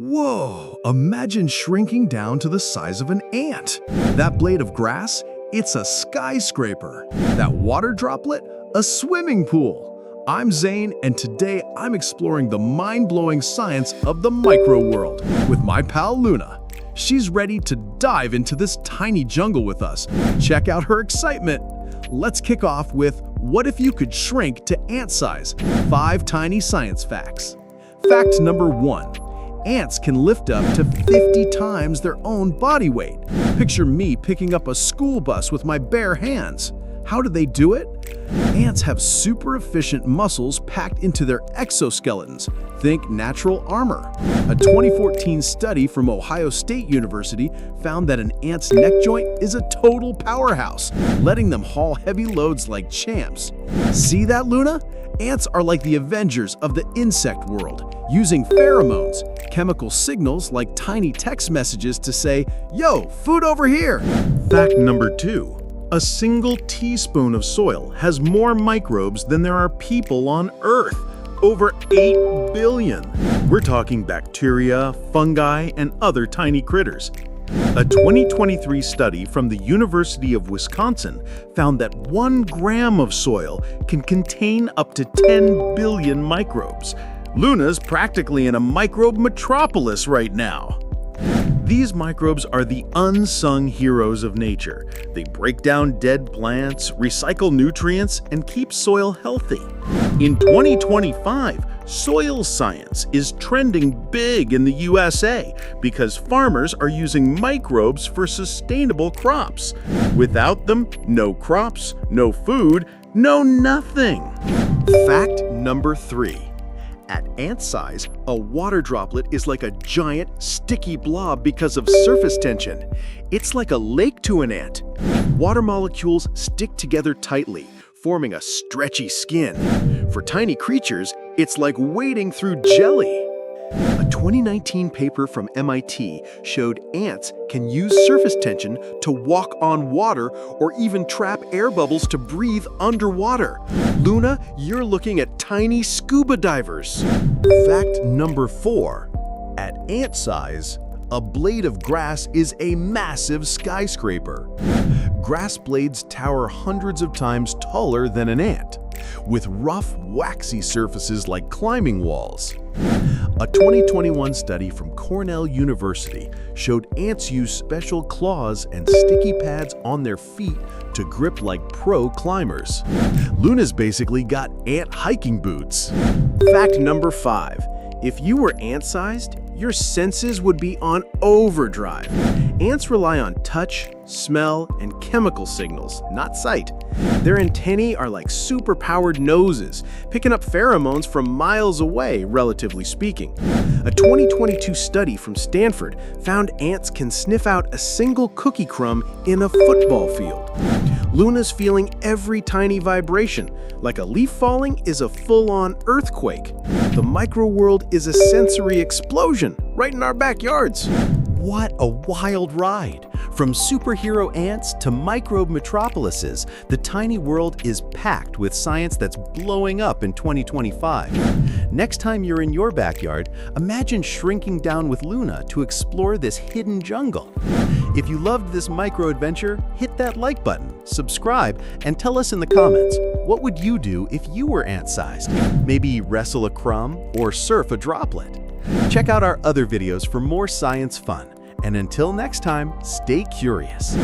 Whoa, imagine shrinking down to the size of an ant. That blade of grass, it's a skyscraper. That water droplet, a swimming pool. I'm Zane, and today I'm exploring the mind-blowing science of the micro world with my pal Luna. She's ready to dive into this tiny jungle with us. Check out her excitement. Let's kick off with, what if you could shrink to ant size? 5 tiny science facts. Fact number 1. Ants can lift up to 50 times their own body weight. Picture me picking up a school bus with my bare hands. How do they do it? Ants have super efficient muscles packed into their exoskeletons. Think natural armor. A 2014 study from Ohio State University found that an ant's neck joint is a total powerhouse, letting them haul heavy loads like champs. See that, Luna? Ants are like the Avengers of the insect world, using pheromones, chemical signals like tiny text messages to say, "Yo, food over here!" Fact number 2. A single teaspoon of soil has more microbes than there are people on Earth. Over 8 billion. We're talking bacteria, fungi, and other tiny critters. A 2023 study from the University of Wisconsin found that 1 gram of soil can contain up to 10 billion microbes. Luna's practically in a microbe metropolis right now. These microbes are the unsung heroes of nature. They break down dead plants, recycle nutrients, and keep soil healthy. In 2025, soil science is trending big in the USA because farmers are using microbes for sustainable crops. Without them, no crops, no food, no nothing. Fact number 3. At ant size, a water droplet is like a giant, sticky blob because of surface tension. It's like a lake to an ant. Water molecules stick together tightly, forming a stretchy skin. For tiny creatures, it's like wading through jelly. A 2019 paper from MIT showed ants can use surface tension to walk on water or even trap air bubbles to breathe underwater. Luna, you're looking at tiny scuba divers. Fact number 4. At ant size, a blade of grass is a massive skyscraper. Grass blades tower hundreds of times taller than an ant, with rough, waxy surfaces like climbing walls. A 2021 study from Cornell University showed ants use special claws and sticky pads on their feet to grip like pro climbers. Luna's basically got ant hiking boots. Fact number 5. If you were ant-sized, your senses would be on overdrive. Ants rely on touch, smell, and chemical signals, not sight. Their antennae are like super-powered noses, picking up pheromones from miles away, relatively speaking. A 2022 study from Stanford found ants can sniff out a single cookie crumb in a football field. Luna's feeling every tiny vibration. Like a leaf falling is a full-on earthquake. The micro world is a sensory explosion right in our backyards. What a wild ride! From superhero ants to microbe metropolises, the tiny world is packed with science that's blowing up in 2025. Next time you're in your backyard, imagine shrinking down with Luna to explore this hidden jungle. If you loved this micro adventure, hit that like button, subscribe, and tell us in the comments, what would you do if you were ant-sized? Maybe wrestle a crumb or surf a droplet? Check out our other videos for more science fun. And until next time, stay curious.